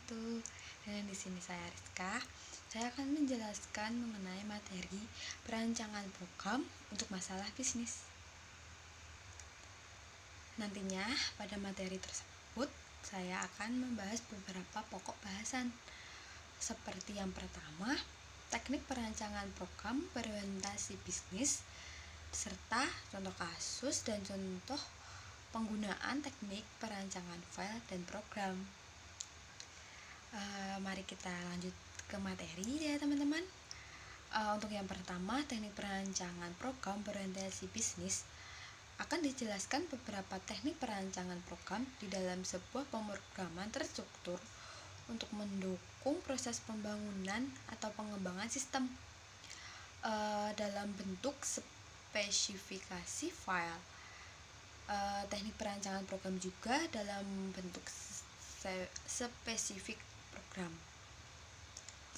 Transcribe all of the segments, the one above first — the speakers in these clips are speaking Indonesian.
wabarakatuh. Dan di sini saya Rizka. Saya akan menjelaskan mengenai materi perancangan program untuk masalah bisnis. Nantinya pada materi tersebut saya akan membahas beberapa pokok bahasan. Seperti yang pertama, teknik perancangan program berorientasi bisnis serta contoh kasus dan contoh penggunaan teknik perancangan file dan program. Mari kita lanjut ke materi ya teman-teman. Untuk yang pertama, teknik perancangan program berorientasi bisnis akan dijelaskan beberapa teknik perancangan program di dalam sebuah pemrograman terstruktur untuk mendukung proses pembangunan atau pengembangan sistem dalam bentuk spesifikasi file. Teknik perancangan program juga dalam bentuk spesifik program.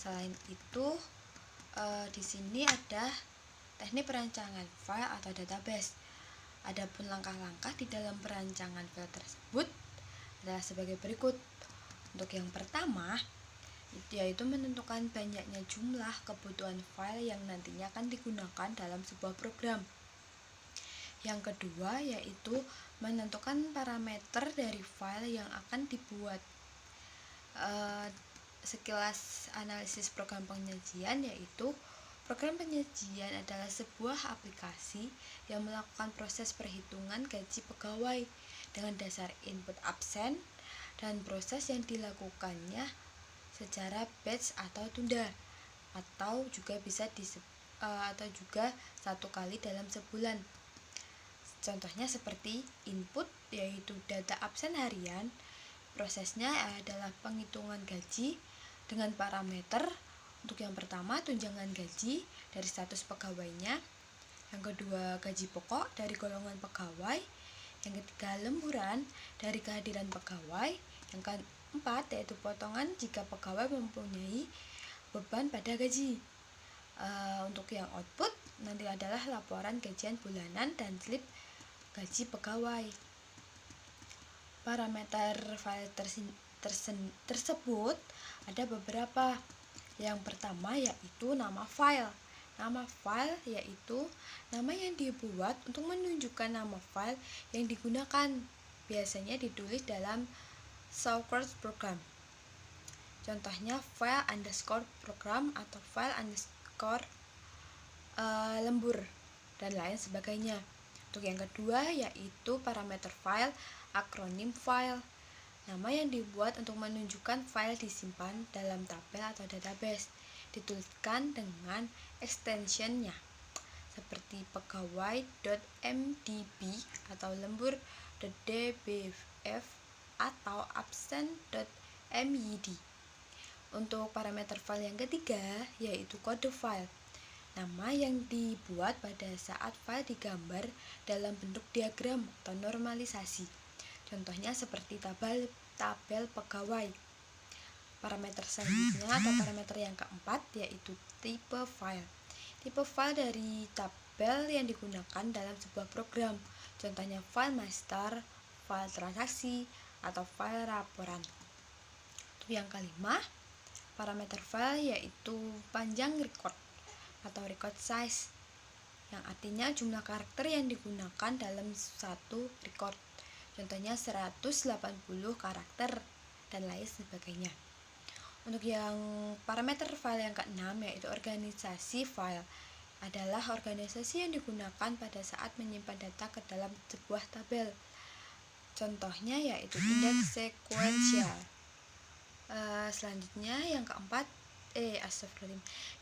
Selain itu, di sini ada teknik perancangan file atau database. Adapun langkah-langkah di dalam perancangan file tersebut adalah sebagai berikut. Untuk yang pertama, yaitu menentukan banyaknya jumlah kebutuhan file yang nantinya akan digunakan dalam sebuah program. Yang kedua, yaitu menentukan parameter dari file yang akan dibuat. Sekilas analisis program penyajian, yaitu program penyajian adalah sebuah aplikasi yang melakukan proses perhitungan gaji pegawai dengan dasar input absen dan proses yang dilakukannya secara batch atau tunda, atau juga bisa atau juga satu kali dalam sebulan. Contohnya seperti input, yaitu data absen harian. Prosesnya adalah penghitungan gaji dengan parameter untuk yang pertama tunjangan gaji dari status pegawainya, yang kedua gaji pokok dari golongan pegawai, yang ketiga lemburan dari kehadiran pegawai, yang keempat yaitu potongan jika pegawai mempunyai beban pada gaji. Untuk yang output nanti adalah laporan gajian bulanan dan slip gaji pegawai. Parameter file tersebut ada beberapa. Yang pertama yaitu nama file. Nama file yaitu nama yang dibuat untuk menunjukkan nama file yang digunakan. Biasanya ditulis dalam source program. Contohnya file underscore program atau file underscore lembur dan lain sebagainya. Untuk yang kedua yaitu parameter file, akronim file. Nama yang dibuat untuk menunjukkan file disimpan dalam tabel atau database. Dituliskan dengan extensionnya seperti pegawai.mdb atau lembur.dbf atau absen.myd. Untuk parameter file yang ketiga yaitu kode file. Nama yang dibuat pada saat file digambar dalam bentuk diagram atau normalisasi. Contohnya seperti tabel pegawai. Parameter selanjutnya atau parameter yang keempat yaitu tipe file. Tipe file dari tabel yang digunakan dalam sebuah program. Contohnya file master, file transaksi, atau file laporan. Untuk yang kelima, parameter file yaitu panjang record atau record size, yang artinya jumlah karakter yang digunakan dalam satu record. Contohnya 180 karakter dan lain sebagainya. Untuk yang parameter file yang keenam yaitu organisasi file, adalah organisasi yang digunakan pada saat menyimpan data ke dalam sebuah tabel. Contohnya yaitu indeks sekuensial. Selanjutnya yang keempat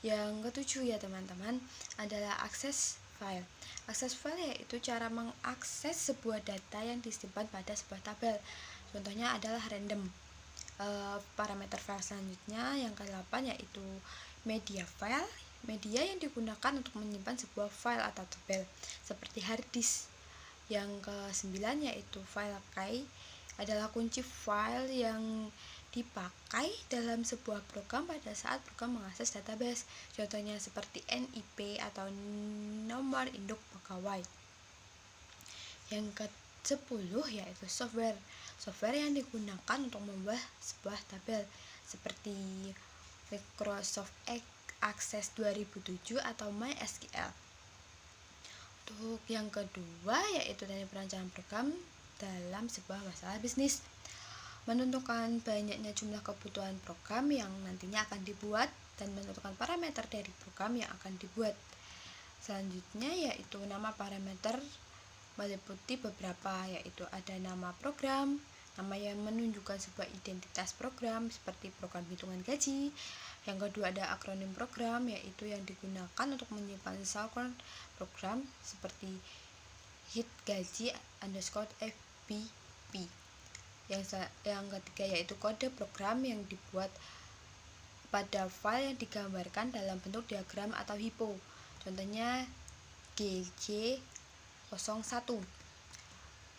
yang ketujuh ya teman-teman adalah akses file. Akses file yaitu cara mengakses sebuah data yang disimpan pada sebuah tabel. Contohnya adalah random. Parameter file selanjutnya yang ke-8 yaitu media file. Media yang digunakan untuk menyimpan sebuah file atau tabel seperti hard disk. Yang ke-9 yaitu file key adalah kunci file yang dipakai dalam sebuah program pada saat program mengakses database. Contohnya seperti NIP atau nomor induk pegawai. Yang ke-10 yaitu software. Software yang digunakan untuk membuat sebuah tabel seperti Microsoft Access 2007 atau MySQL. Untuk yang kedua yaitu teknik perancangan program dalam sebuah masalah bisnis. Menentukan banyaknya jumlah kebutuhan program yang nantinya akan dibuat dan menentukan parameter dari program yang akan dibuat. Selanjutnya yaitu nama parameter meliputi beberapa, yaitu ada nama program, nama yang menunjukkan sebuah identitas program seperti program hitungan gaji. Yang kedua ada akronim program, yaitu yang digunakan untuk menyimpan shortcut program seperti hit gaji underscore FBP. Yang ketiga yaitu kode program yang dibuat pada file yang digambarkan dalam bentuk diagram atau hypo. Contohnya GJ01.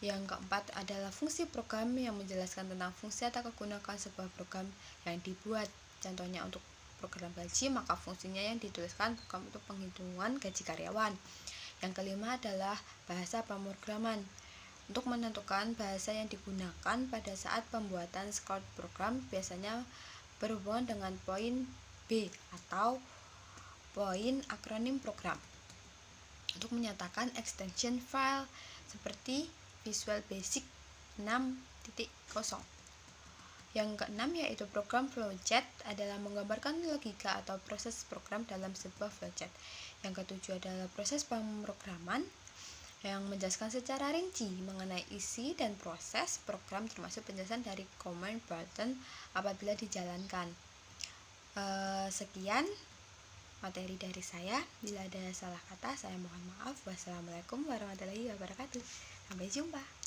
Yang keempat adalah fungsi program yang menjelaskan tentang fungsi atau kegunaan sebuah program yang dibuat. Contohnya untuk program gaji, maka fungsinya yang dituliskan program untuk penghitungan gaji karyawan. Yang kelima adalah bahasa pemrograman. Untuk menentukan bahasa yang digunakan pada saat pembuatan shortcut program biasanya berhubungan dengan poin B atau poin akronim program. Untuk menyatakan extension file seperti Visual Basic 6.0. Yang keenam yaitu program flowchart adalah menggambarkan logika atau proses program dalam sebuah flowchart. Yang ketujuh adalah proses pemrograman yang menjelaskan secara rinci mengenai isi dan proses program termasuk penjelasan dari command button apabila dijalankan. Sekian materi dari saya. Bila ada salah kata saya mohon maaf. Wassalamualaikum warahmatullahi wabarakatuh. Sampai jumpa.